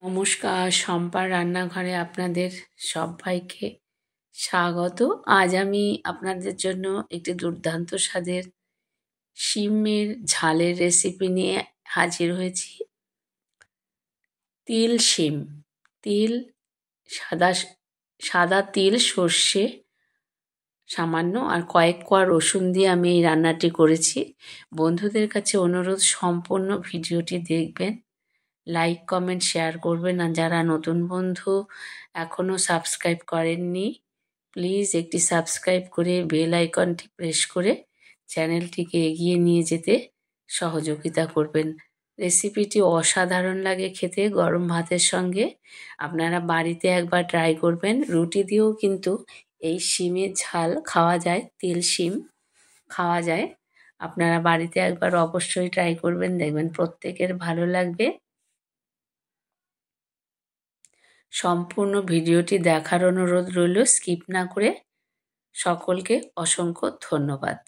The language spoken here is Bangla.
নমস্কার, শম্পার রান্নাঘরে আপনাদের সবাইকে স্বাগত। আজ আমি আপনাদের জন্য একটি দুর্দান্ত স্বাদের শিমের ঝালের রেসিপি নিয়ে হাজির হয়েছি। তিল শিম, তিল, সাদা সাদা তিল, সর্ষে সামান্য আর কয়েক কোয়া রসুন দিয়ে আমি এই রান্নাটি করেছি। বন্ধুদের কাছে অনুরোধ, সম্পূর্ণ ভিডিওটি দেখবেন, লাইক কমেন্ট শেয়ার করবেন। আর যারা নতুন বন্ধু এখনও সাবস্ক্রাইব করেননি, প্লিজ একটি সাবস্ক্রাইব করে বেল আইকনটি প্রেস করে চ্যানেলটিকে এগিয়ে নিয়ে যেতে সহযোগিতা করবেন। রেসিপিটি অসাধারণ লাগে খেতে গরম ভাতের সঙ্গে। আপনারা বাড়িতে একবার ট্রাই করবেন। রুটি দিয়েও কিন্তু এই শিমের ঝাল খাওয়া যায়, তিল শিম খাওয়া যায়। আপনারা বাড়িতে একবার অবশ্যই ট্রাই করবেন, দেখবেন প্রত্যেকের ভালো লাগবে। সম্পূর্ণ ভিডিওটি দেখার অনুরোধ রইল, স্কিপ না করে। সকলকে অসংখ্য ধন্যবাদ।